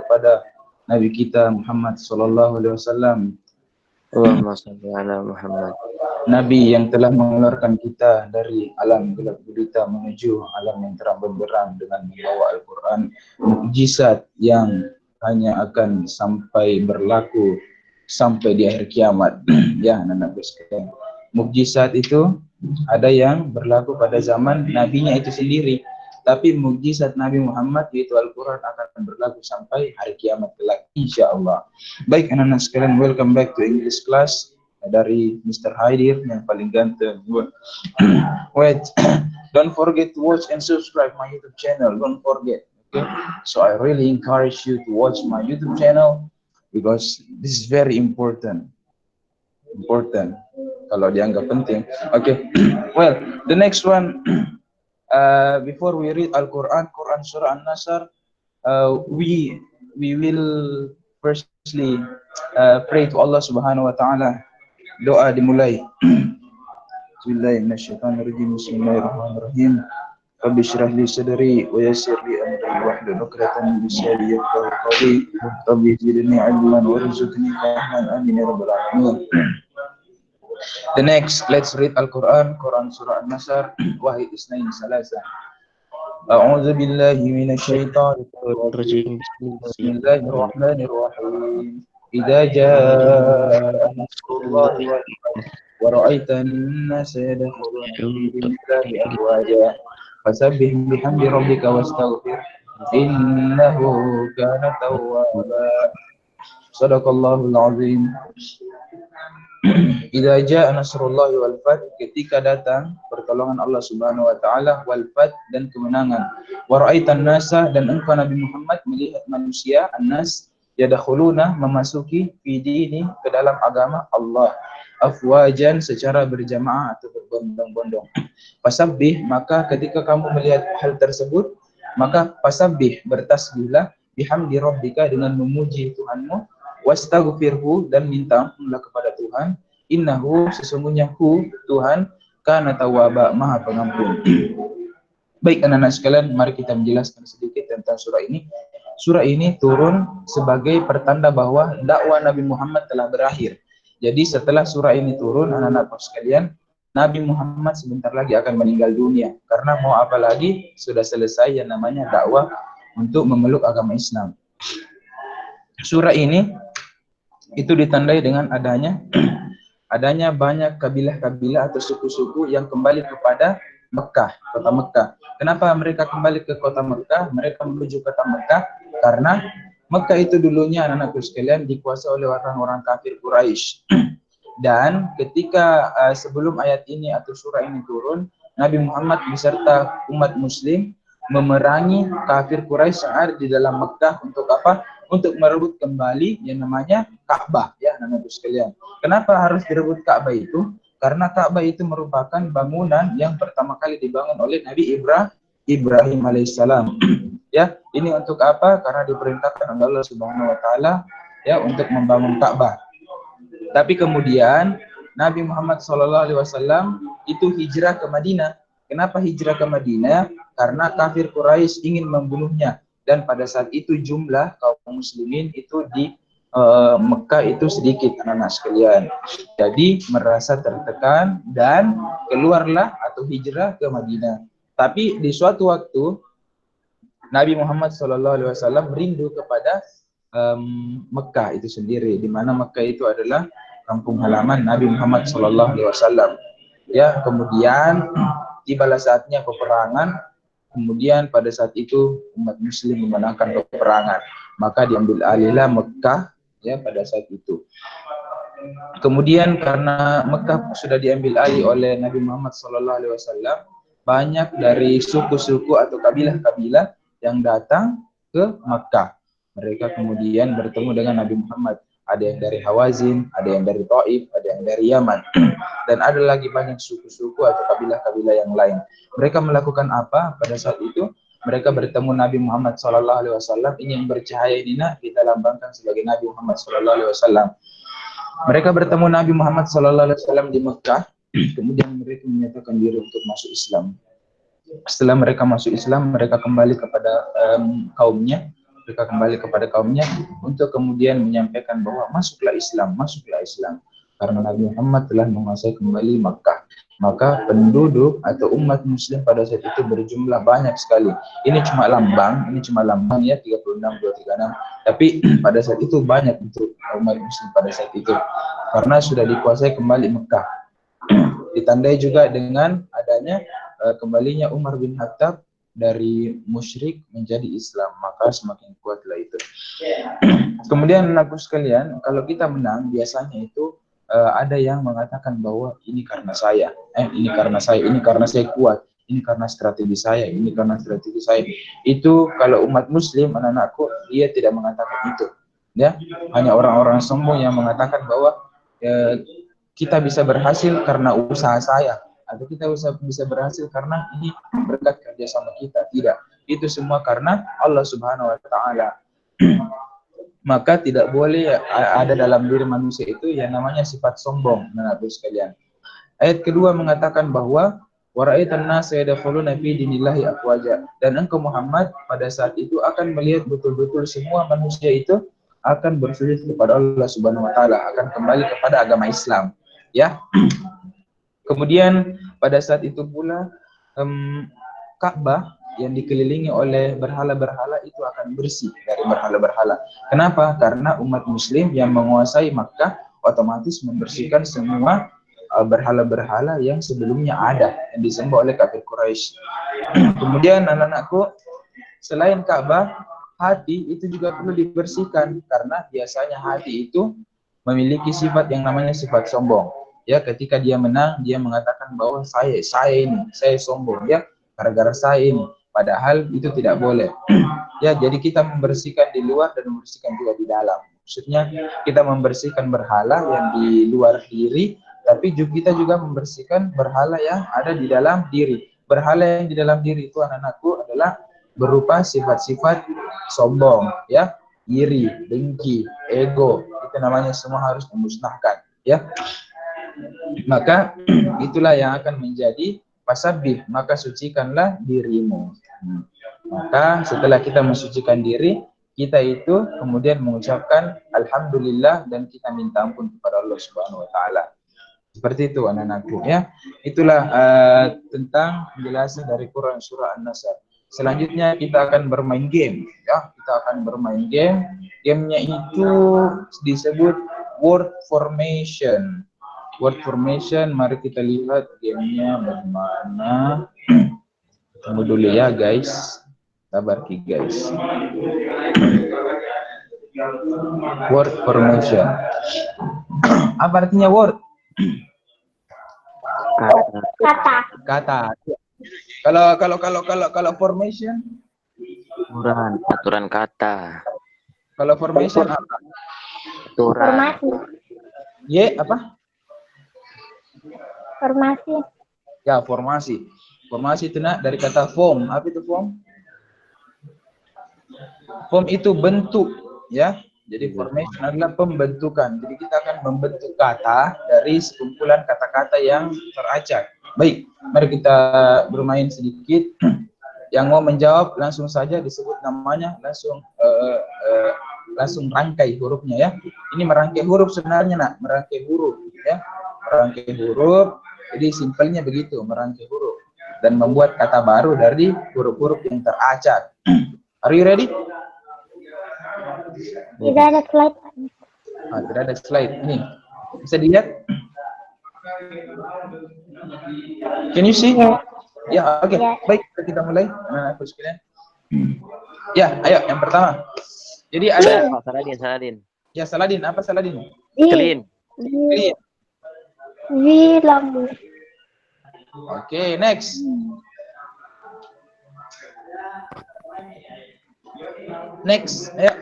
kepada Nabi kita Muhammad sallallahu alaihi wasallam. Allahumma shalli ala Muhammad. Nabi yang telah mengeluarkan kita dari alam gelap gulita menuju alam yang terang benderang dengan membawa Al-Quran, mukjizat yang hanya akan sampai berlaku sampai di akhir kiamat. Ya, anak-anak sekalian, mukjizat itu ada yang berlaku pada zaman nabinya itu sendiri, tapi mukjizat Nabi Muhammad yaitu Al-Quran akan berlaku sampai hari kiamat kelak, insyaallah. Baik anak-anak sekalian, welcome back to English class dari Mr. Haidir yang paling ganteng. Wait, don't forget to watch and subscribe my YouTube channel. Don't forget, okay? So I really encourage you to watch my YouTube channel because this is very important. Kalau dianggap penting. Okay. Well, the next one, before we read Al-Quran, Quran Surah An-Nasr, we will firstly pray to Allah Subhanahu wa Ta'ala. Doa dimulai. Bismillahirrahmanirrahim. Bismillahirrahmanirrahim. Rabbi shrah li sadri wa yassir li amri wahlul 'uqdatam min lisani yafqahu qawli. Rabbi zidni 'ilman warzuqni fahman. Amin ya rabbal alamin. The next, let's read Al-Quran, Quran Surah An-Nasr, Wahid Isnain Salasa. A'udzu billahi minasyaitonir rajim. Bismillahirrahmanirrahim. Idza jaa nasrullahi wa ra'aitan nasa yadkhuluna fi dinillahi afwaja fasabbih bihamdi rabbika wastaghfir innahu kana tawwaba. Shadaqallahul azim. Idza jaa nasrullahi wal fath, ketika datang pertolongan Allah Subhanahu wa taala, wal fath dan kemenangan. Wa ra'aitan nasa, dan engkau Nabi Muhammad melihat manusia, annas yadkhuluna, memasuki fi dini, ke dalam agama Allah, afwajan, secara berjamaah atau berbondong-bondong. Fasabbih, maka ketika kamu melihat hal tersebut, maka fasabbih, bertasbihlah, bihamdi rabbika, dengan memuji Tuhanmu, wastaghfirhu, dan minta ampunlah kepada Tuhan, innahu, sesungguhnya Tuhan, kana tawwaba, maha pengampun. Baik anak-anak sekalian, mari kita menjelaskan sedikit tentang surah ini. Surah ini turun sebagai pertanda bahwa dakwah Nabi Muhammad telah berakhir. Jadi setelah surah ini turun, anak-anak sekalian, Nabi Muhammad sebentar lagi akan meninggal dunia. Karena mau apa lagi, sudah selesai yang namanya dakwah untuk memeluk agama Islam. Surah ini itu ditandai dengan adanya banyak kabilah-kabilah atau suku-suku yang kembali kepada Mekah, kota Mekah. Kenapa mereka kembali ke kota Mekah? Mereka menuju kota Mekah karena Mekah itu dulunya anak-anakku sekalian dikuasai oleh orang-orang kafir Quraisy. Dan ketika sebelum ayat ini atau surah ini turun, Nabi Muhammad beserta umat muslim memerangi kafir Quraisy yang ada di dalam Mekah untuk apa? Untuk merebut kembali yang namanya Ka'bah, ya anak-anakku sekalian. Kenapa harus direbut Ka'bah itu? Karena Ka'bah itu merupakan bangunan yang pertama kali dibangun oleh Nabi Ibrahim alaihissalam. Ya, ini untuk apa? Karena diperintahkan oleh Allah Subhanahu wa taala ya untuk membangun Ka'bah. Tapi kemudian Nabi Muhammad SAW itu hijrah ke Madinah. Kenapa hijrah ke Madinah? Karena kafir Quraisy ingin membunuhnya, dan pada saat itu jumlah kaum muslimin itu di Mekah itu sedikit anak-anak sekalian. Jadi merasa tertekan dan keluarlah atau hijrah ke Madinah. Tapi di suatu waktu Nabi Muhammad SAW rindu kepada Mekah itu sendiri, di mana Mekah itu adalah kampung halaman Nabi Muhammad SAW. Ya, kemudian tibalah saatnya peperangan. Kemudian pada saat itu umat Muslim memenangkan peperangan, maka diambil alihlah Mekah ya pada saat itu. Kemudian karena Mekah sudah diambil alih oleh Nabi Muhammad SAW, banyak dari suku-suku atau kabilah-kabilah yang datang ke Mekah. Mereka kemudian bertemu dengan Nabi Muhammad. Ada yang dari Hawazin, ada yang dari Taif, ada yang dari Yaman, dan ada lagi banyak suku-suku atau kabilah-kabilah yang lain. Mereka melakukan apa pada saat itu? Mereka bertemu Nabi Muhammad SAW. Ini yang bercahaya ini kita lambangkan sebagai Nabi Muhammad SAW. Mereka bertemu Nabi Muhammad SAW di Mekah. Kemudian mereka menyatakan diri untuk masuk Islam. Setelah mereka masuk Islam, mereka kembali kepada kaumnya. mereka kembali kepada kaumnya untuk kemudian menyampaikan bahwa masuklah Islam, karena Nabi Muhammad telah menguasai kembali Makkah. Maka penduduk atau umat muslim pada saat itu berjumlah banyak sekali. Ini cuma lambang ya, 36,236. Tapi pada saat itu banyak untuk umat muslim pada saat itu, karena sudah dikuasai kembali Mekah. Ditandai juga dengan adanya kembalinya Umar bin Khattab dari musyrik menjadi Islam, maka semakin kuatlah itu. Kemudian anakku sekalian, kalau kita menang biasanya itu ada yang mengatakan bahwa ini karena saya, ini karena saya kuat, ini karena strategi saya, Itu kalau umat muslim, anak-anakku, dia tidak mengatakan itu. Ya, hanya orang-orang sombong yang mengatakan bahwa kita bisa berhasil karena usaha saya, atau kita bisa berhasil karena ini berkat kerjasama kita. Tidak, itu semua karena Allah Subhanahu wa Ta'ala. Maka tidak boleh ada dalam diri manusia itu yang namanya sifat sombong, anak-anakku sekalian. Ayat kedua mengatakan bahwa waraitan nasa yadkhuluna fi dinillahi afwaja, dan engkau Muhammad pada saat itu akan melihat betul-betul semua manusia itu akan bersujud kepada Allah Subhanahu wa Ta'ala, akan kembali kepada agama Islam, ya. Kemudian pada saat itu pula Ka'bah yang dikelilingi oleh berhala-berhala itu akan bersih dari berhala-berhala. Kenapa? Karena umat muslim yang menguasai Makkah otomatis membersihkan semua berhala-berhala yang sebelumnya ada, yang disembah oleh kafir Quraisy. Kemudian anak-anakku, selain Ka'bah, hati itu juga perlu dibersihkan, karena biasanya hati itu memiliki sifat yang namanya sifat sombong. Ya, ketika dia menang, dia mengatakan bahwa saya sombong, ya, gara-gara saya ini. Padahal itu tidak boleh. Ya, jadi kita membersihkan di luar dan membersihkan juga di dalam. Maksudnya kita membersihkan berhala yang di luar diri, tapi kita juga membersihkan berhala yang ada di dalam diri. Berhala yang di dalam diri itu, anak-anakku, adalah berupa sifat-sifat sombong, ya, iri, dengki, ego. Itu namanya semua harus dimusnahkan, ya. Maka itulah yang akan menjadi fasabbih, maka sucikanlah dirimu. Maka setelah kita mensucikan diri, kita itu kemudian mengucapkan alhamdulillah dan kita minta ampun kepada Allah Subhanahu wa Ta'ala. Seperti itu anak-anakku, ya. Itulah tentang penjelasan dari Quran surah An-Nasr. Selanjutnya kita akan bermain game, ya. Kita akan bermain game. Gamenya itu disebut word formation. Word formation, mari kita lihat gamenya bagaimana. Tunggu dulu ya guys, sabar guys. Word formation. Apa artinya word? Kata. Kalau formation? Aturan kata. Kalau formation apa? Aturan. Apa? Formasi. Ya, formasi. Formasi itu dari kata form. Apa itu form? Form itu bentuk, ya. Jadi formation adalah pembentukan. Jadi kita akan membentuk kata dari sekumpulan kata-kata yang teracak. Baik, mari kita bermain sedikit. Yang mau menjawab langsung saja disebut namanya, langsung rangkai hurufnya, ya. Ini merangkai huruf sebenarnya, nak. Merangkai huruf, ya. Merangkai huruf. Jadi simpelnya begitu, merangkai huruf dan membuat kata baru dari huruf-huruf yang teracak. Are you ready? Tidak ada slide. Tidak ada slide. Ini bisa dilihat? Can you see? Ya, oke. Baik, kita mulai. Nah, sekalian. Ya, ayo yang pertama. Jadi ada Saladin. Ya, Saladin. Apa Saladin? Clean. Lambu. Oke, next. Next, ayo.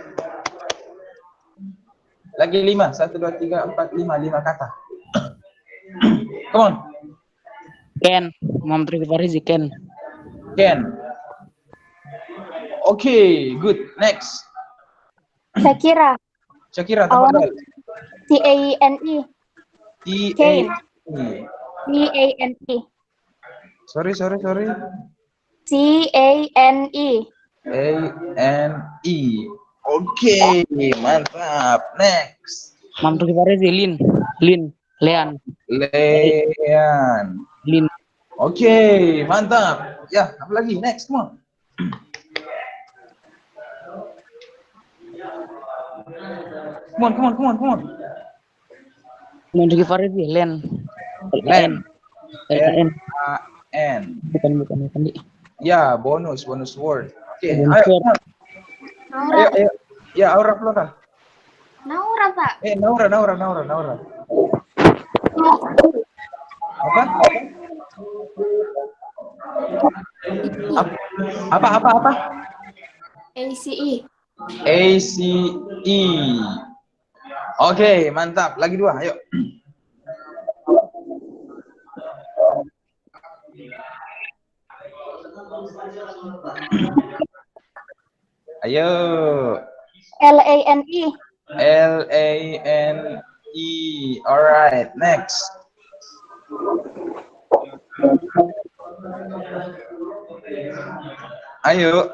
Lagi 5, 1, 2, 3, 4, 5 kata. Come on. Ken, Muhammad Rifki Farizi, Ken. Okay, good. Next. Shakira, tafadhal. C-A-N-E. C-A-N-E. Sorry. C-A-N-E. A-N-E. Oke, mantap. Next. Muhammad Rifki Farizi, Lean. Lean. Lin. Oke, mantap. Ya, apa lagi? Next, come on. Come on. Muhammad Rifki Farizi, Len. Len. L-A-N. L-A-N. Bukan. Ya, bonus word. Oke, Bonus ayo. word. Come on. Naura. Ayo. Ya, Aura Flora. Naura, Pak. Naura. Apa? Apa? ACE. ACE. Oke, mantap. Lagi 2, ayo. Ayo. LANE. L-A-N-E. Alright, next. Ayo.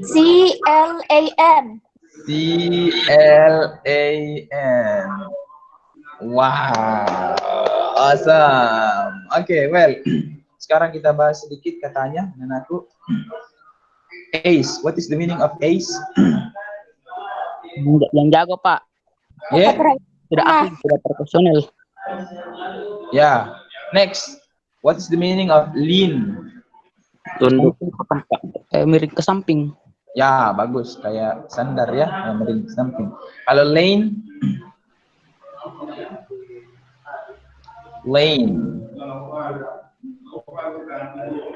CLAN. C-L-A-N. Wow, awesome. Oke, well, sekarang kita bahas sedikit katanya dengan aku. Ace, what is the meaning of ace? Yang jago, Pak. Yeah. Tidak profesional. Yeah. Next, what is the meaning of lean? Tunduk. Miring ke samping. Ya, bagus. Kayak sandar ya, yang miring ke samping. Kalau lane,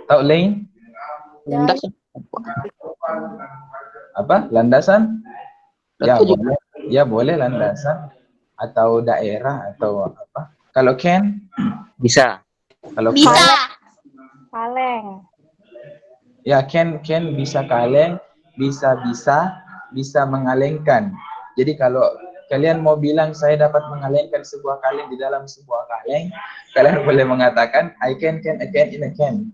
tahu lane? Landasan. Apa? Landasan? Ya, Betul. boleh. Ya, boleh landasan atau daerah atau apa. Kalau can? Bisa. Kalau Bisa. can? Kaleng. Ya, can bisa kaleng, bisa mengalengkan. Jadi kalau kalian mau bilang saya dapat mengalengkan sebuah kaleng di dalam sebuah kaleng, kalian boleh mengatakan I can in a can.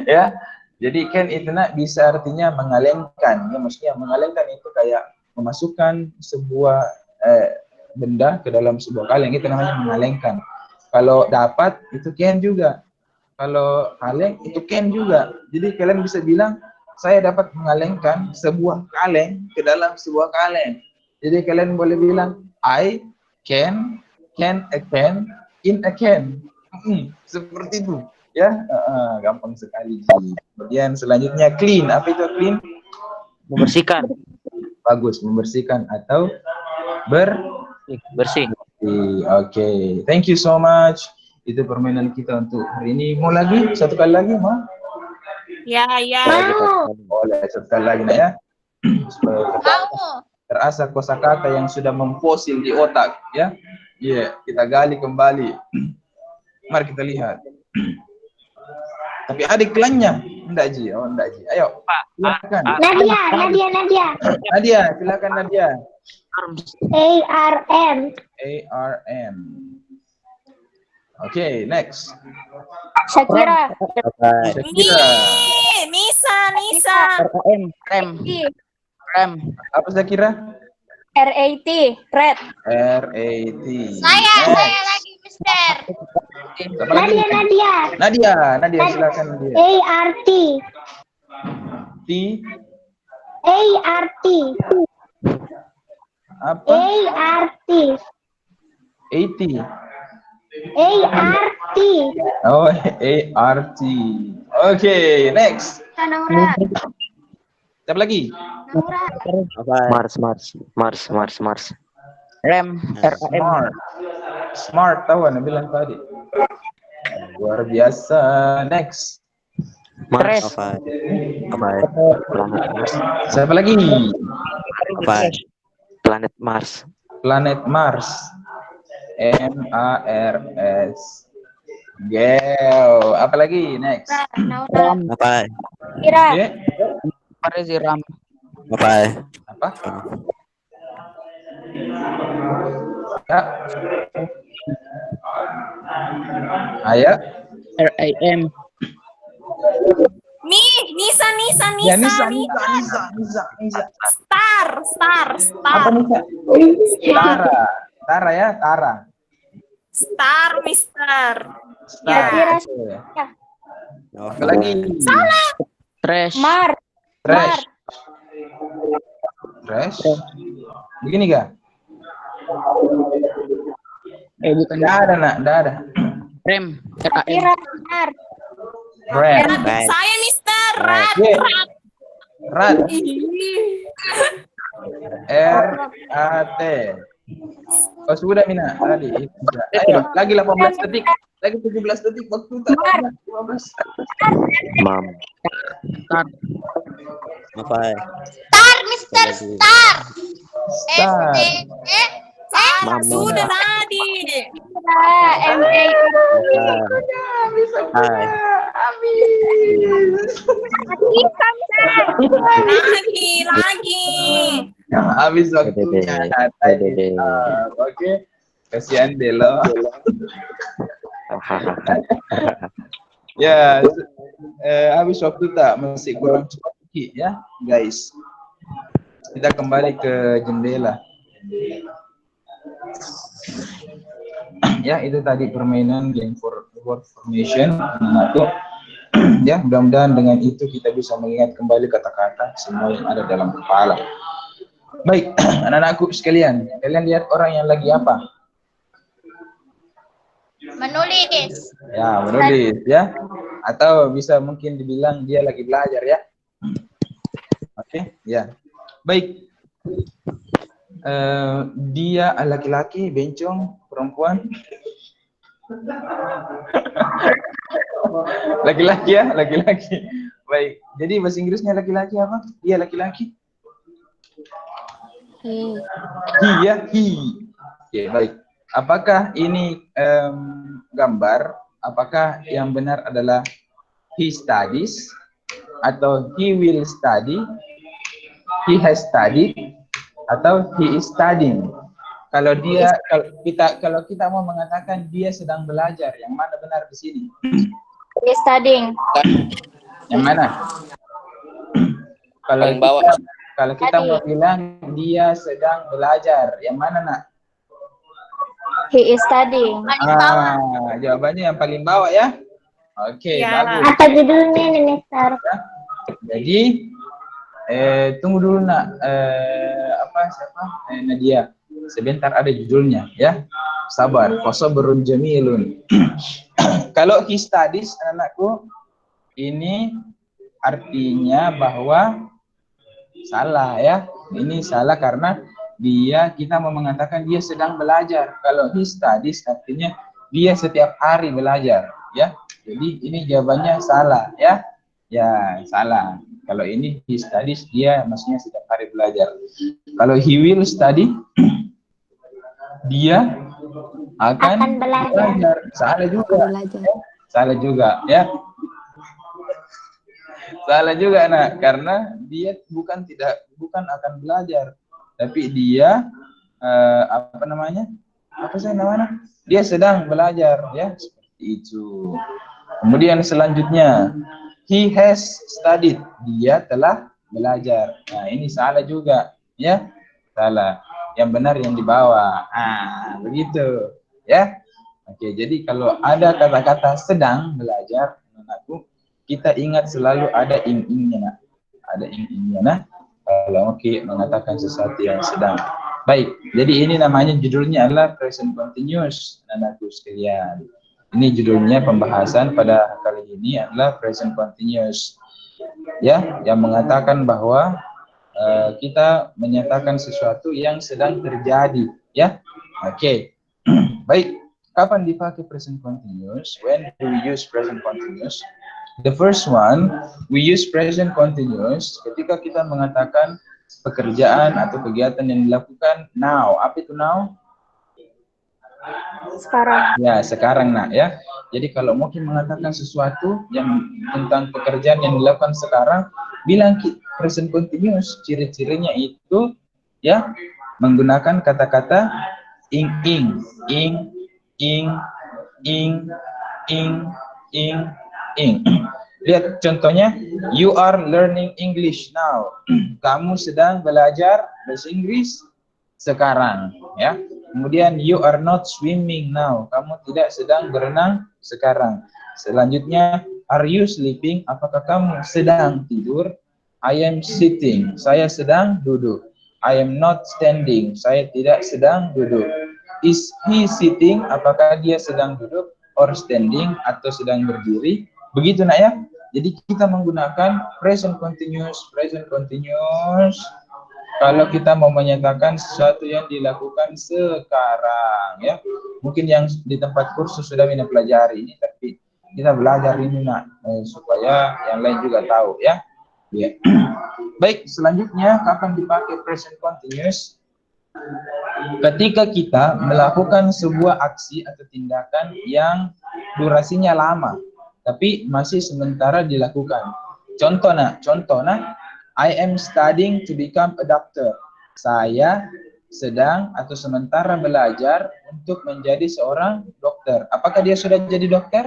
Ya. Jadi can itu bisa artinya mengalengkan. Ya, maksudnya mengalengkan itu kayak memasukkan sebuah benda ke dalam sebuah kaleng, itu namanya mengalengkan. Kalau dapat itu can juga. Kalau kaleng itu can juga. Jadi kalian bisa bilang saya dapat mengalengkan sebuah kaleng ke dalam sebuah kaleng. Jadi kalian boleh bilang I can a can in a can. Seperti itu. Ya, gampang sekali. Kemudian selanjutnya clean. Apa itu clean? Membersihkan. Bagus, membersihkan atau Bersih. Oke. Thank you so much. Itu permainan kita untuk hari ini. Mau lagi? Satu kali lagi, mau? Ya. Boleh, satu kali lagi, ya. Terasa kosakata yang sudah memfosil di otak, ya. Iya, kita gali kembali. Mari kita lihat. Tapi ada iklannya. Enggak, Ji. Oh, enggak, Ji. Ayo. Silakan. Nadia, silakan Nadia. ARM. Oke, next. Shakira. Nisa. Rem. Apa Shakira? RAT. Red. RAT. Saya lagi, Mister. Siapa lagi? Nadia, silakan Nadia. ART. T. ART. Apa? ART. 80. ART. Oh, ART. Oke, next. Naura. Siapa lagi? Mars. Rem. Smart. Smart, tahu Anda bilang tadi. Luar biasa. Next. Mars. Tres. Planet Mars. Siapa lagi? Planet Mars. Planet Mars. MARS. Geo. Apa lagi? Next. Naura. Kira. Oke. Farizi Ram. Apa? Ya. Ayo. RAM. Ya, Nisa. Star. Apa Nisa? Tara ya, Tara. Star, Mister. Ya, kira Oke. ya. Apa lagi? Trash. Trash. Trash. Begini kah? Bukan. Nggak ada, nak. Nggak ada. Rem. RAM. Kira benar. Rat. Right. Saya Mister. Right. Rat. Ih. RAT. Oh, sudah Mina tadi. Ayo, lagi 18 detik. Lagi 17 detik waktu tak. 15. Mam. Start. Apa? Star, Mister. Star. Start. Mama. Sudah tadi. MA. Hai. Lagi. Habis waktunya. Dede. Oke. Kasihan Delo. Ya, habis waktu tak, masih kurang cepat sedikit ya, guys. Kita kembali ke jendela. Ya, itu tadi permainan game for word formation. Ya, mudah-mudahan dengan itu kita bisa mengingat kembali kata-kata semua yang ada dalam kepala. Baik, anak-anakku sekalian, kalian lihat orang yang lagi apa? Menulis. Ya, menulis ya. Atau bisa mungkin dibilang dia lagi belajar ya. Oke, ya. Baik. Dia laki-laki, bencong, perempuan. Laki-laki ya, laki-laki. Baik. Jadi bahasa Inggrisnya laki-laki apa? Dia laki-laki. He ya, he. Oke, baik. Apakah ini gambar? Apakah yang benar adalah he studies atau he will study, he has studied, atau he is studying? Kalau kita mau mengatakan dia sedang belajar, yang mana benar di sini? He is studying. Yang mana? Kalau kita mau bilang dia sedang belajar, yang mana nak? He is studying. Jawabannya yang paling bawah ya. Oke, Ya. bagus. Apa judulnya nih, Mister? Jadi tunggu dulu nak. Siapa? Nadia. Sebentar, ada judulnya ya. Sabar. Fasabrun jamilun. Kalau he studies, anakku, ini artinya bahwa salah ya. Ini salah karena kita mau mengatakan dia sedang belajar. Kalau he studies artinya dia setiap hari belajar ya. Jadi ini jawabannya salah ya. Ya, salah. Kalau ini he studies, dia maksudnya setiap hari belajar. Kalau he will study, dia akan belajar. Salah juga. Salah juga ya. Salah juga nak, karena dia bukan akan belajar, tapi dia dia sedang belajar ya, seperti itu. Kemudian selanjutnya he has studied, dia telah belajar. Nah, ini salah juga ya, salah. Yang benar yang di bawah. Begitu ya. Oke, jadi kalau ada kata-kata sedang belajar, anakku, kita ingat selalu ada ing-ingnya nak. Ada ing-ingnya nah. Kalau mengatakan sesuatu yang sedang. Baik, jadi ini namanya judulnya adalah present continuous, anakku sekalian. Ini judulnya pembahasan pada kali ini adalah present continuous. Ya, yang mengatakan bahwa kita menyatakan sesuatu yang sedang terjadi, ya. Oke. Baik, kapan dipakai present continuous? When do we use present continuous? The first one, we use present continuous ketika kita mengatakan pekerjaan atau kegiatan yang dilakukan now. Apa itu now? Sekarang. Ya, sekarang nak ya. Jadi kalau mungkin mengatakan sesuatu yang tentang pekerjaan yang dilakukan sekarang, bilang present continuous, ciri-cirinya itu ya menggunakan kata-kata ing. Lihat contohnya, you are learning English now. Kamu sedang belajar bahasa Inggris sekarang, ya. Kemudian you are not swimming now. Kamu tidak sedang berenang sekarang. Selanjutnya, are you sleeping? Apakah kamu sedang tidur? I am sitting. Saya sedang duduk. I am not standing. Saya tidak sedang duduk. Is he sitting? Apakah dia sedang duduk or standing atau sedang berdiri? Begitu nak ya. Jadi kita menggunakan present continuous kalau kita mau menyatakan sesuatu yang dilakukan sekarang, ya. Mungkin yang di tempat kursus sudah kita pelajari ini, tapi kita belajar ini nak supaya yang lain juga tahu, ya. Ya. Baik, selanjutnya kapan dipakai present continuous? Ketika kita melakukan sebuah aksi atau tindakan yang durasinya lama, tapi masih sementara dilakukan. Contoh nak, I am studying to become a doctor. Saya sedang atau sementara belajar untuk menjadi seorang dokter. Apakah dia sudah jadi dokter?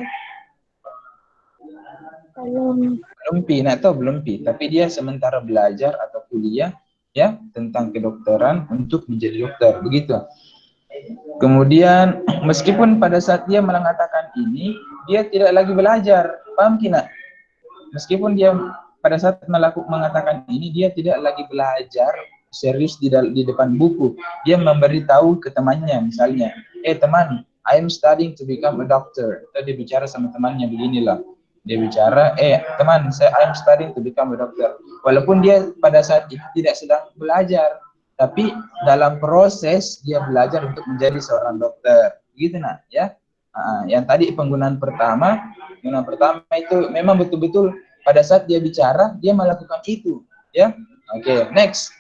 Belum pi, nak tahu belum pi. Tapi dia sementara belajar atau kuliah, ya, tentang kedokteran untuk menjadi dokter. Begitu. Kemudian meskipun pada saat dia mengatakan ini, dia tidak lagi belajar. Paham kina? Meskipun dia pada saat mengatakan ini, dia tidak lagi belajar serius di depan buku. Dia memberitahu ke temannya, misalnya, teman, I am studying to become a doctor. Atau dia bicara sama temannya beginilah. Dia bicara, teman, I am studying to become a doctor. Walaupun dia pada saat itu tidak sedang belajar, tapi dalam proses dia belajar untuk menjadi seorang dokter. Begitu nak, ya. Yang tadi penggunaan pertama itu memang betul-betul pada saat dia bicara, dia melakukan itu, ya. Oke, next.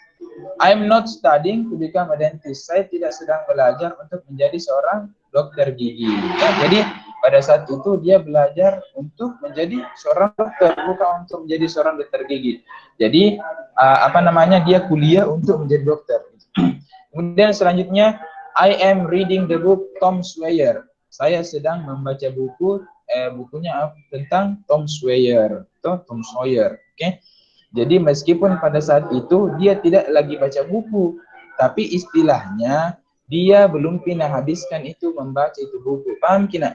I'm not studying to become a dentist. Saya tidak sedang belajar untuk menjadi seorang dokter gigi. Ya, jadi pada saat itu dia belajar untuk menjadi seorang dokter, bukan untuk menjadi seorang dokter gigi. Jadi dia kuliah untuk menjadi dokter. Kemudian selanjutnya, I am reading the book Tom Sawyer. Saya sedang membaca bukunya tentang Tom Sawyer. Tom Sawyer, oke? Jadi meskipun pada saat itu dia tidak lagi baca buku, tapi istilahnya dia belum pernah habiskan itu membaca itu buku. Paham kina?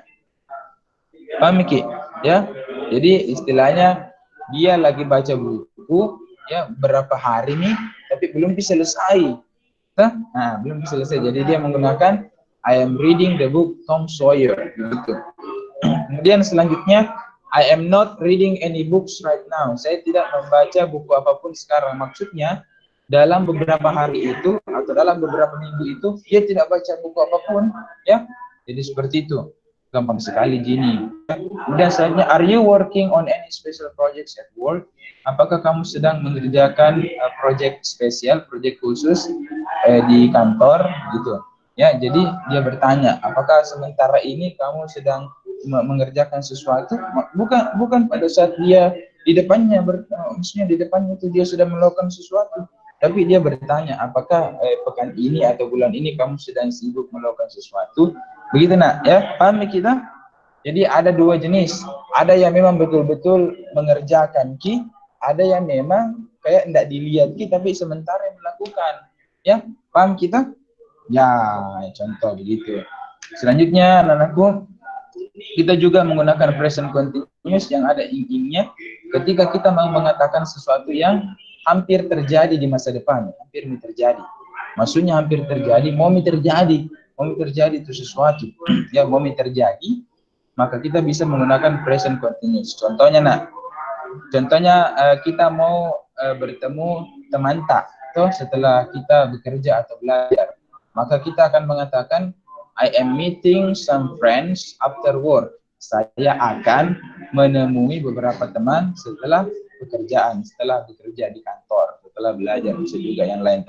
Paham Ki? Ya. Jadi istilahnya dia lagi baca buku, ya, berapa hari nih, tapi belum bisa selesai. Belum bisa selesai. Jadi dia menggunakan I am reading the book Tom Sawyer, gitu. Kemudian selanjutnya, I am not reading any books right now. Saya tidak membaca buku apapun sekarang. Maksudnya, dalam beberapa hari itu, atau dalam beberapa minggu itu, dia tidak baca buku apapun, ya. Jadi seperti itu. Gampang sekali gini. Kemudian selanjutnya, are you working on any special projects at work? Apakah kamu sedang mengerjakan proyek spesial, proyek khusus di kantor, gitu. Ya, jadi dia bertanya, apakah sementara ini kamu sedang mengerjakan sesuatu? Bukan pada saat dia di depannya, maksudnya di depannya itu dia sudah melakukan sesuatu, tapi dia bertanya, apakah pekan ini atau bulan ini kamu sedang sibuk melakukan sesuatu? Begitu nak, ya, paham kita? Jadi ada dua jenis, ada yang memang betul-betul mengerjakan Ki, ada yang memang kayak tidak dilihat Ki, tapi sementara yang melakukan, ya, paham kita? Ya, contoh begitu. Selanjutnya, anakku, kita juga menggunakan present continuous yang ada ing-ingnya ketika kita mau mengatakan sesuatu yang hampir terjadi di masa depan, hampir terjadi. Maksudnya hampir terjadi, mau terjadi itu sesuatu, ya, mau terjadi, maka kita bisa menggunakan present continuous. Contohnya nak, kita mau bertemu teman tak, setelah kita bekerja atau belajar. Maka kita akan mengatakan, I am meeting some friends after work. Saya akan menemui beberapa teman setelah bekerja di kantor, setelah belajar, bisa juga yang lain.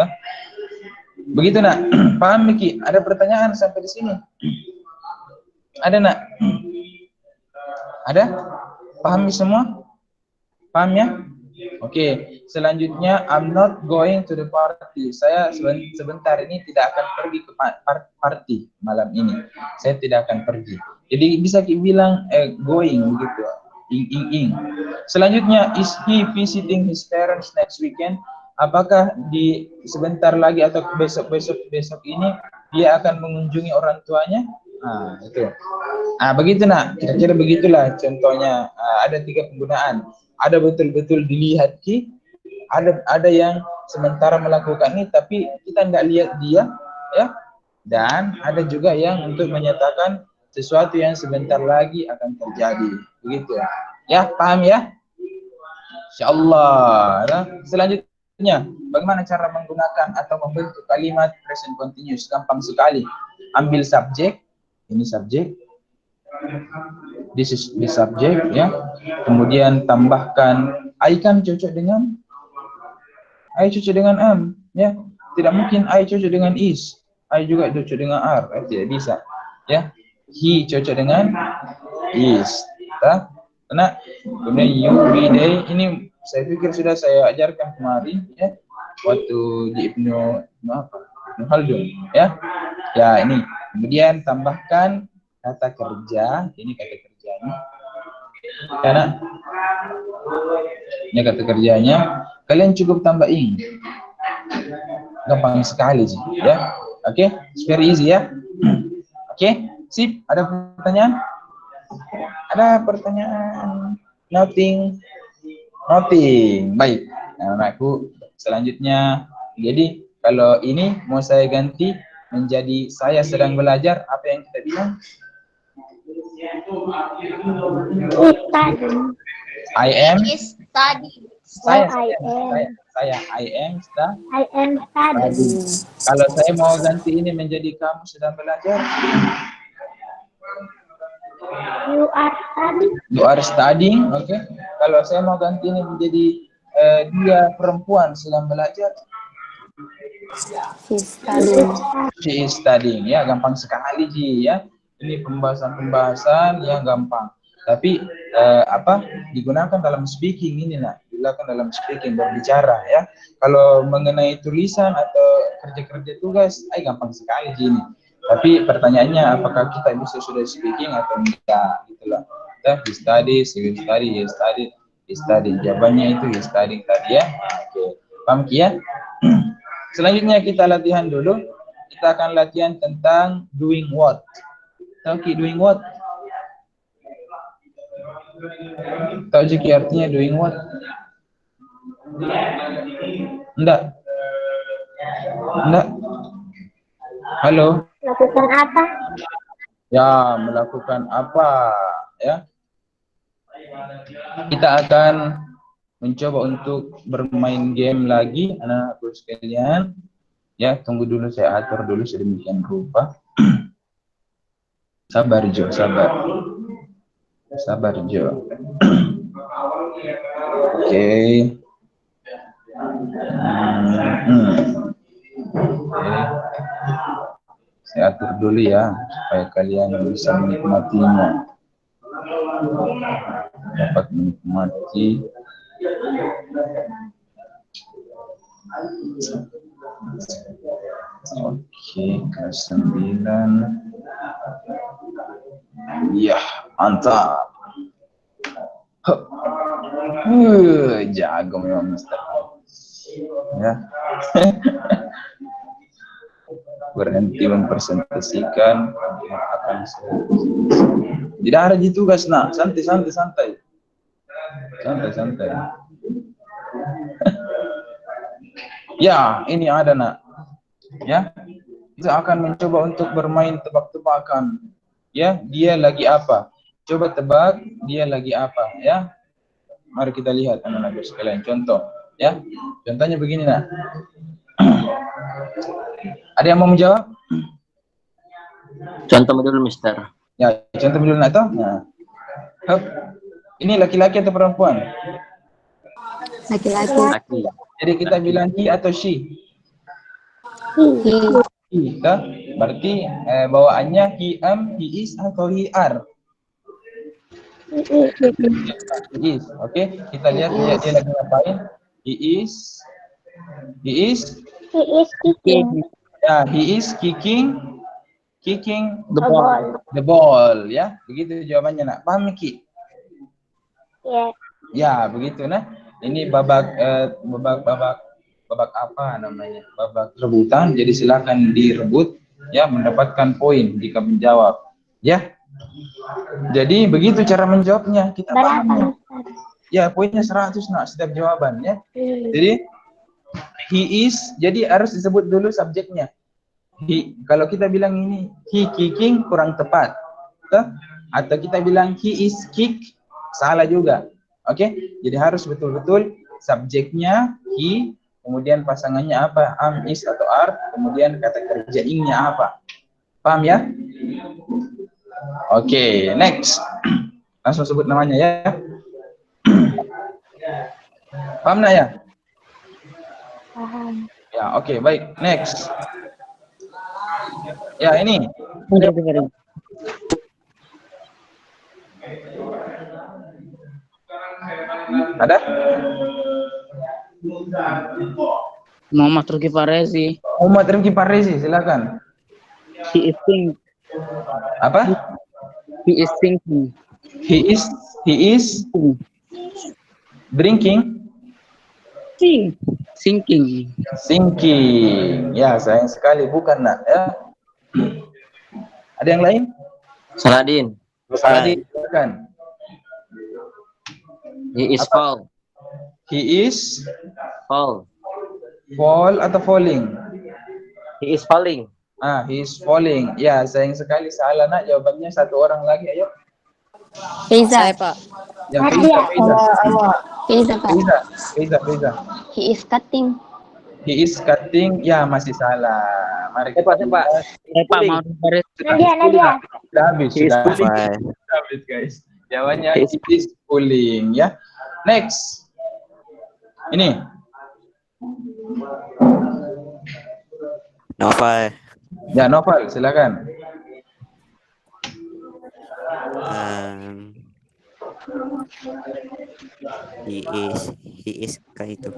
Begitu nak, paham Miki? Ada pertanyaan sampai di sini? Ada nak? Ada? Paham semua? Paham ya? Oke, selanjutnya I'm not going to the party. Saya sebentar ini tidak akan pergi ke party malam ini. Saya tidak akan pergi. Jadi bisa bilang going begitu. ing. Selanjutnya, is he visiting his parents next weekend? Apakah di sebentar lagi atau besok ini dia akan mengunjungi orang tuanya? Nah, itu. Nah, begitu nak. Kira-kira begitulah contohnya. Ada 3 penggunaan. Ada betul-betul dilihat ki, ada yang sementara melakukan ini tapi kita nggak lihat dia, ya. Dan ada juga yang untuk menyatakan sesuatu yang sebentar lagi akan terjadi. Begitu. Ya, paham ya? Insyaallah. Nah, selanjutnya, bagaimana cara menggunakan atau membentuk kalimat present continuous? Gampang sekali. Ambil subjek, ini subjek. This is the subject, ya. Kemudian tambahkan I kan cocok dengan am, ya. Tidak mungkin I cocok dengan is. I juga cocok dengan are, tidak bisa, ya. He cocok dengan is, ya. Karena kemudian you, we, they, ini saya pikir sudah saya ajarkan kemarin, ya, waktu di Ibnu Khaldun, ya. Ya, ini. Kemudian tambahkan kata kerja, ini kata kerjanya. Karena ini kata kerjanya, kalian cukup tambah ing. Gampang sekali sih, ya. Oke, it's very easy ya. Oke, sip. Ada pertanyaan? Ada pertanyaan? Nothing. Baik. Nah, anakku, selanjutnya, jadi kalau ini mau saya ganti menjadi saya sedang belajar, apa yang kita bilang? I am Study. saya I am studying. Kalau saya mau ganti ini menjadi kamu sedang belajar, You are studying. oke. Kalau saya mau ganti ini menjadi dia perempuan sedang belajar, she is studying. Ya, gampang sekali Ji, ya. Ini pembahasan yang gampang. Tapi digunakan dalam speaking ini nak, digunakan dalam speaking, berbicara, ya. Kalau mengenai tulisan atau kerja-kerja tugas, gampang sekali ini. Tapi pertanyaannya apakah kita bisa sudah speaking atau enggak, gitulah. Kita he studies, he will study, he studied, he study. Jawabannya itu he studying tadi, ya. Oke, paham Ki, ya? Selanjutnya kita latihan dulu. Kita akan latihan tentang doing what. Tahu Ki doing what? Tahu Ki artinya doing what? Enggak. Halo. Lakukan apa? Ya, melakukan apa, ya? Kita akan mencoba untuk bermain game lagi, anak-anakku sekalian. Ya, tunggu dulu, saya atur dulu sedemikian rupa. Sabar Jo, sabar Jo. Oke. Saya atur dulu ya, supaya kalian bisa menikmatinya. Dapat menikmati. Oke, kelas 9. Ya, mantap. Jago memang Mister. Ya. Berhenti mempresentasikan akan tidak ada di tugas nak, santai. Ya, ini ada nak. Ya, kita akan mencoba untuk bermain tebak-tebakan. Ya, dia lagi apa? Coba tebak dia lagi apa, ya. Mari kita lihat anak-anak sekalian contoh, ya. Contohnya begini nak. Ada yang mau menjawab? Contoh dulu, Mister. Ya, contoh dulu nak toh. Nah. Hup. Ini laki-laki atau perempuan? Laki-laki. Jadi kita bilang he atau she? He, toh? Berarti bawaannya he am, he is atau he are? He is. Oke, kita lihat dia lagi ngapain? He is kicking. Ya, he is kicking The ball. the ball, ya. Begitu jawabannya nak. Paham Ki? Ya. Ya, begitu nah. Ini babak apa namanya? Babak rebutan. Jadi silakan direbut ya, mendapatkan poin jika menjawab. Ya. Jadi begitu cara menjawabnya. Kita paham ya. Ya, poinnya 100 nak setiap jawaban ya. Jadi he is, jadi harus disebut dulu subjeknya. Kalau kita bilang ini he kicking kurang tepat. Atau kita bilang he is kick, salah juga. Oke, jadi harus betul-betul subjeknya he, kemudian pasangannya apa, am, is atau are, kemudian kata kerja ing-nya apa. Paham ya? Oke, next. Langsung sebut namanya ya. Paham nggak ya? Paham. Ya, oke, baik. Next. Ya, ini. Ada? Muhammad Rifki Farezi. Muhammad Rifki Farezi, silakan. He is think. Apa? He is thinking. He is drinking. Thinking. Thinking. Ya, sayang sekali bukan nak ya. Ada yang lain? Saladin. Saladin, silakan. He is fall. He is Fall. fall atau falling? He is falling. He is falling. Ya, sayang sekali salah nak. Jawabannya satu orang lagi, ayo. Faiza. Pak. Ya, Nadia. Faiza. Faiza, Pak. Faiza. He is cutting. He is cutting. Ya, masih salah. Mari Pak, Pak. Pak mau Farezi. Nadia. Sudah habis, He is sudah falling. habis guys. Jawabannya he is falling ya. Next. Ini. Novel. Ya, Novel, silakan. He is kayak itu.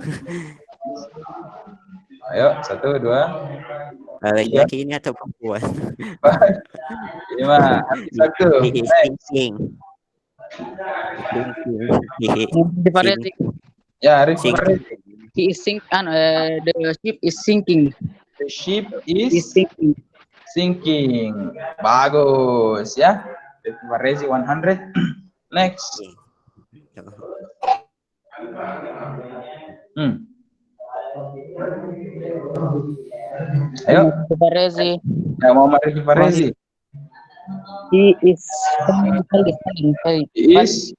Ayo, 1, 2, Laki-laki ini atau perempuan? 5, 1. He is thinking. Rifki Farezi. Ya, Rifki Think. Farezi. He is the ship is sinking. The ship Is is sinking. sinking. Bagus ya. Rifki Farezi 100. Next. Ayo, Rifki Farezi. ya Muhammad Rifki Farezi. He is falling. He is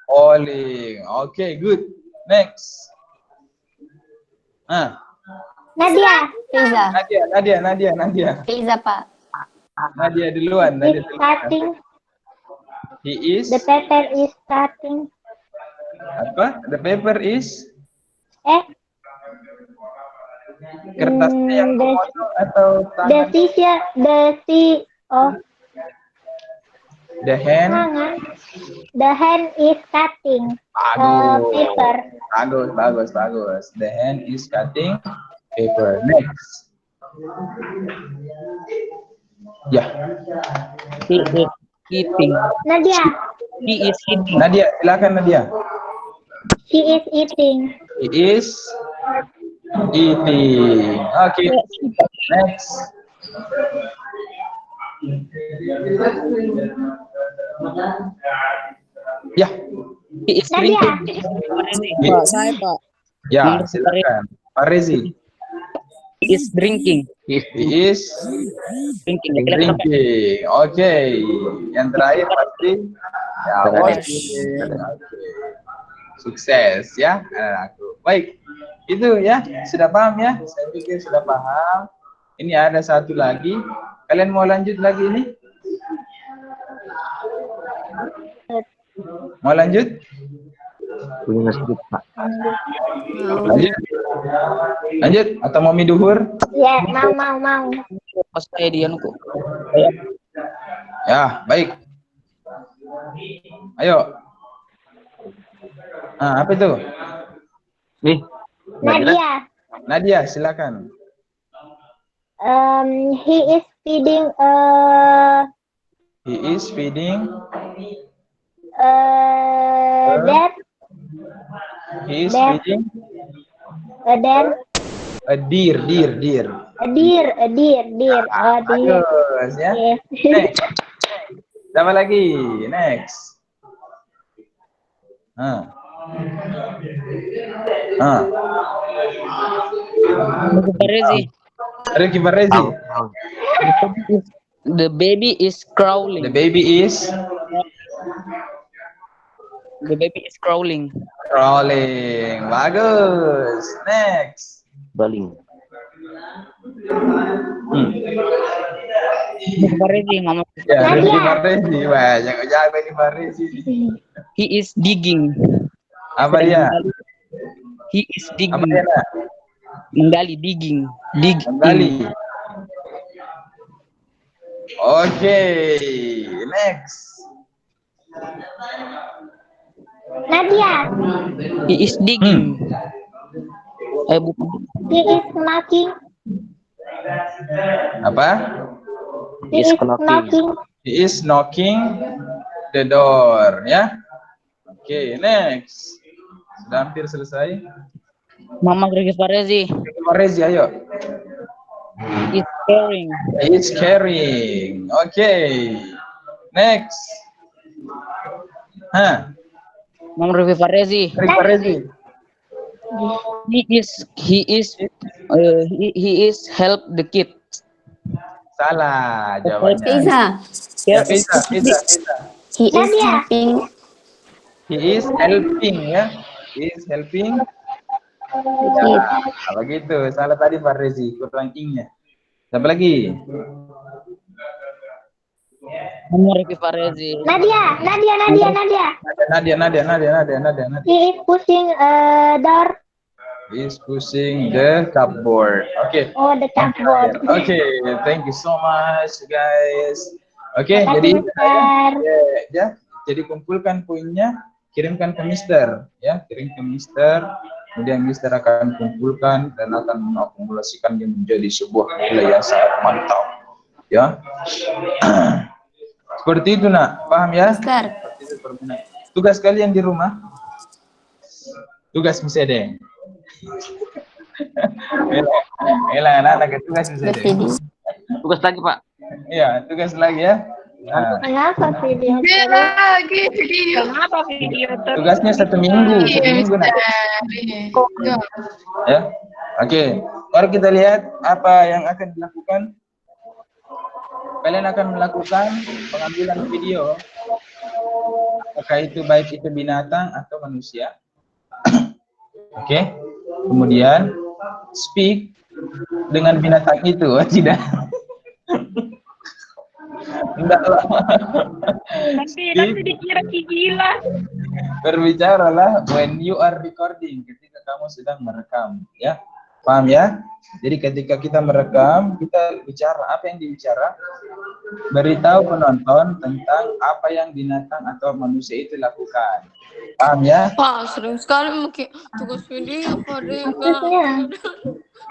falling. Okay, good. Next. Nadia. Faiza. Nadia. Faiza, Pak. Nadia duluan. He's cutting. He is. The paper is cutting. Apa? The paper is. Kertasnya yang kosong atau The tangan? teacher, The hand. The hand is cutting paper. Bagus. The hand is cutting paper. Next. Ya, He is eating. Nadia. He is eating. Nadia, silakan Nadia. She is eating. He is eating. Okay. Next. Ya, He is Nadia. drinking. Pak, saya Pak. ya silakan. Farezi. He is drinking. He is Drinking. drinking. Oke. Yang terakhir pasti ya, washing. Sukses ya anak-anakku. Baik. Itu ya, sudah paham ya? Saya pikir sudah paham. Ini ada satu lagi. Kalian mau lanjut lagi ini? Mau lanjut? Punya sedikit, Pak. Lanjut atau mau miduhur? Ya, mau. Pas saya dia nuku. Ya, baik. Ayo. Apa itu? Nih. Nadia. Silakan. He is feeding He is feeding That He is That- feeding then a deer. a deer. Oh, deer. Bagus ya. Yes. Next. Tambah lagi. Next. Barezi. Ricky Barrezi. The baby is crawling. The baby is crawling. crawling. Bagus. Next. Baling. Barezi, Mama. Ya, Ricky Nadia. Barrezi. Wah, jangan Ricky Barrezi. He is digging. Apa dia? He is Apa digging. dia? Nak? Menggali, digging. Menggali. Oke, next. Nadia. He is digging. Bukan. He is knocking. Apa? He Is is knocking. He is knocking the door, ya. Oke, next. Sudah hampir selesai. Mama Ricky Barezi. Ricky Barrezi, ayo. Is carrying. He is carrying. Oke. Next. Mama Ricky Barezi. Ricky Barrezi. He is help the kid. Salah jawabannya. Pizza. Ya, Pizza. He is Nadia. helping. He is helping, ya. He is helping. Ya, begitu. Salah tadi Pak Rezi, kurang ing-nya. Siapa lagi? Mama Ricky Barezi. Nadia. Nadia. He is pushing a door. He is pushing the cupboard. Okay. Oh, the cupboard. Okay, thank you so much guys. Okay, Terima jadi kasih, Mister. ya, jadi kumpulkan poinnya, kirimkan ke Mister, ya, kirim ke Mister. Kemudian Mister akan kumpulkan dan akan mengakumulasikannya menjadi sebuah nilai yang sangat mantap, ya. Seperti itu, Nak. Paham ya? Mister. Tugas kalian di rumah. Tugas Mister Deng. Anak-anak tugas Mister Deng. Bervideo. Tugas lagi, Pak. Iya, tugas lagi ya. Nah, Kenapa video? Lagi video. Kenapa video tugasnya satu minggu Nak. Ya. Oke. Mari kita lihat apa yang akan dilakukan. Kalian akan melakukan pengambilan video. Apakah itu baik itu binatang atau manusia. Oke. Kemudian speak dengan binatang itu, tidak. Enggak lah. Nanti dikira gila. Berbicaralah when you are recording, ketika kamu sedang merekam, ya. Paham ya? Jadi ketika kita merekam, kita bicara apa yang dibicara, beritahu penonton tentang apa yang binatang atau manusia itu lakukan. Paham ya? Pak, sering sekali mungkin tugas video Pak Maksudnya?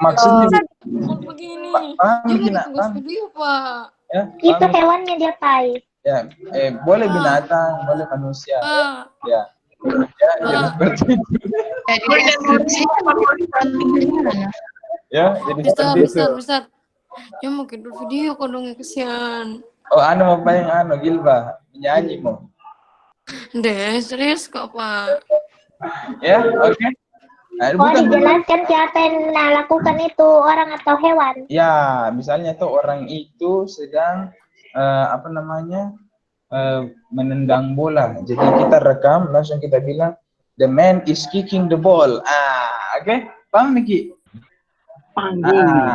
Maksudnya begini. paham Dia tidak? tugas Paham? video Pak. Ya, Itu paham? hewannya dia pai. Ya, boleh binatang, boleh manusia. Pak. Ya. Ya, jadi seperti itu. Ya, jadi seperti itu. Mister. Ya mungkin dulu video kok dong kesian. Oh, apa yang Gilba, menyanyi mau. Deh, serius kok Pak. Ya, oke. Nah, Oh, dijelaskan siapa yang lakukan itu, orang atau hewan. Ya, misalnya tuh orang itu sedang menendang bola. Jadi kita rekam, langsung kita bilang the man is kicking the ball. Oke. Paham Miki?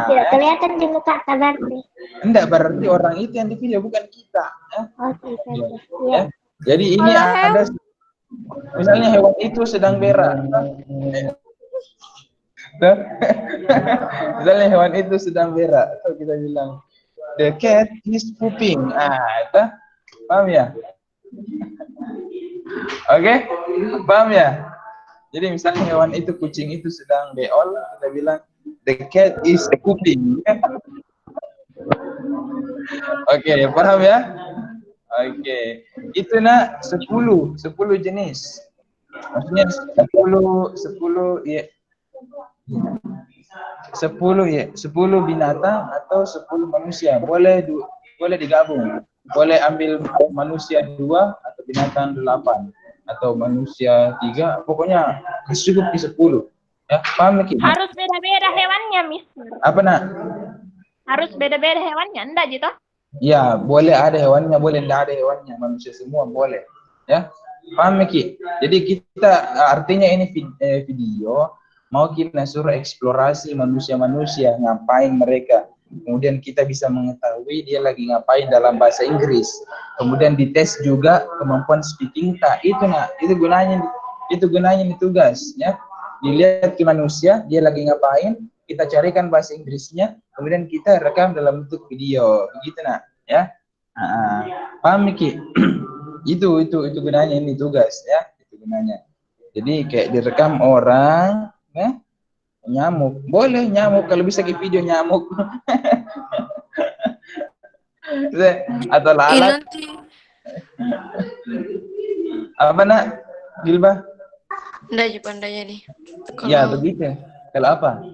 Ya, kelihatan di muka berarti. Enggak, berarti orang itu yang di video, bukan kita. Ya. Oh, gitu. Ya. Jadi ini ada, misalnya hewan itu sedang berak. Misalnya hewan itu sedang berak, atau kita bilang the cat is pooping. Itu paham ya? Oke, paham ya? Jadi misalnya hewan itu, kucing itu sedang beol, kita bilang the cat is pooping. Oke, paham ya? Oke. Itu nak 10 jenis. Maksudnya 10 ya. 10 binatang atau 10 manusia. Boleh digabung. Boleh ambil manusia 2 atau binatang 8 atau manusia 3. Pokoknya cukup di 10. Ya, paham lagi? Harus beda-beda hewannya, Mister. Apa nak? Harus beda-beda hewannya, enggak gitu? Ya, boleh ada hewannya, boleh tidak ada hewannya, manusia semua boleh. Ya, paham Ki? Jadi kita artinya ini video mau kita suruh eksplorasi manusia-manusia, ngapain mereka. Kemudian kita bisa mengetahui dia lagi ngapain dalam bahasa Inggris. Kemudian dites juga kemampuan speaking tak. Itu gunanya nih tugas ya. Dilihat ke manusia dia lagi ngapain, kita carikan bahasa Inggrisnya, kemudian kita rekam dalam bentuk video, begitu nak, ya. Paham Ki? itu gunanya ini tugas ya, itu gunanya. Jadi kayak direkam orang, ya, nyamuk, boleh nyamuk kalau bisa ke video nyamuk, atau lalat. Apa nak, Gilba? Nggak jadi. Ya begitu. Kalau apa?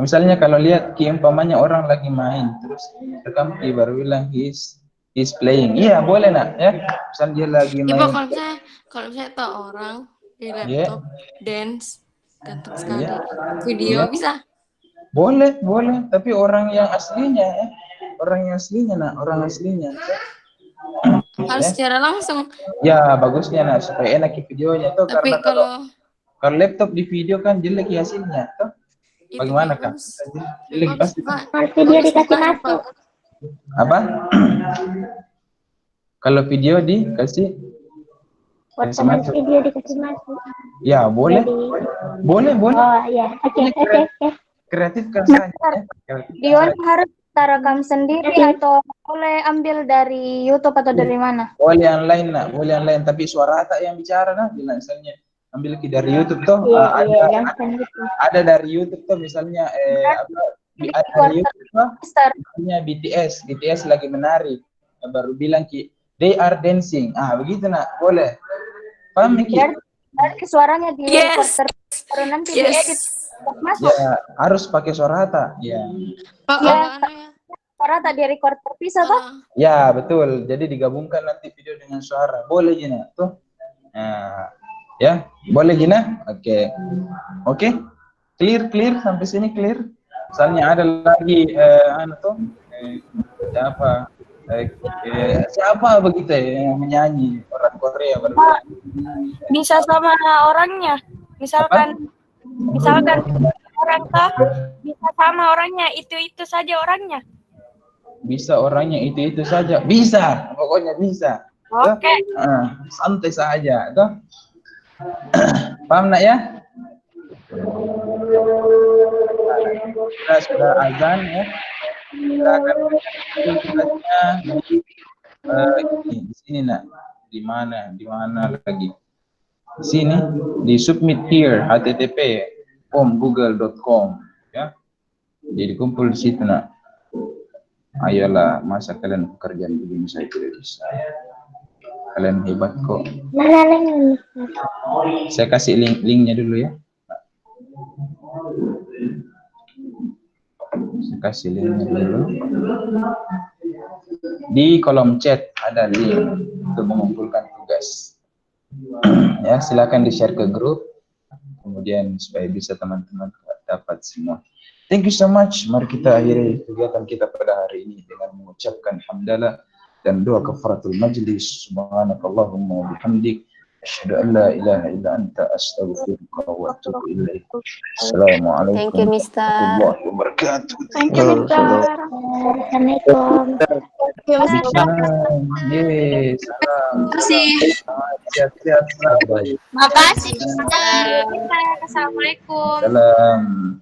Misalnya kalau lihat umpamanya orang lagi main terus rekam baru bilang he's playing. Iya boleh nak ya. Misalnya dia lagi main. Kalau misalnya tahu orang di laptop dance ganteng sekali. Video Yeah. bisa. Boleh. Tapi orang yang aslinya ya. Orang aslinya. Harus secara langsung. Ya bagusnya nak supaya enak videonya tuh. Tapi karena kalau laptop di video kan jelek hasilnya tuh. Bagaimana Kak? Jelek pasti. Video dikasih masuk. Apa? Kalau video dikasih masuk. Video dikasih masuk. Ya boleh. Boleh. Oh ya, oke. Kreatif kan saja. Dion harus rekam sendiri atau boleh ambil dari YouTube atau dari mana? Boleh online nak, tapi suara tak yang bicara nah, bila misalnya ambil dari YouTube tuh. Ada dari YouTube tuh misalnya ada YouTube tuh, misalnya BTS lagi menari, baru bilang they are dancing. Begitu nak, boleh. Paham Ki? Dari suaranya di recorder baru nanti diedit masuk. Ya, harus pakai suara tak? Ya. Suara tak di record terpisah toh? Ya betul. Jadi digabungkan nanti video dengan suara. Boleh Gina tuh. Nah, ya boleh Gina. Oke. Clear sampai sini clear. Misalnya ada lagi siapa begitu ya yang menyanyi orang Korea bisa sama orangnya. Misalkan orang toh bisa sama orangnya itu saja orangnya. Bisa orangnya itu saja. Bisa, pokoknya bisa. Oke. Santai saja, toh. Paham nak ya? Sudah azan ya. Kita akan di sini nak. Di mana lagi? Di sini di submit here http://google.com ya. Jadi kumpul di situ nak. Ayolah, masa kalian pekerjaan begini saya tidak bisa. Kalian hebat kok. Saya kasih linknya dulu ya. Saya kasih linknya dulu. Di kolom chat ada link untuk mengumpulkan tugas. Ya, silakan di-share ke grup. Kemudian supaya bisa teman-teman dapat semua. Thank you so much. Mari kita akhiri kegiatan kita pada hari ini dengan mengucapkan hamdalah dan doa kafaratul majlis. Subhanakallahumma wa bihamdik asyhadu an la ilaha illa anta astaghfiruka wa atubu ilaik. Assalamualaikum warahmatullahi wabarakatuh. Thank you, Mister. Assalamualaikum. Siap-siap. Makasih, Mister. Assalamualaikum. Salam.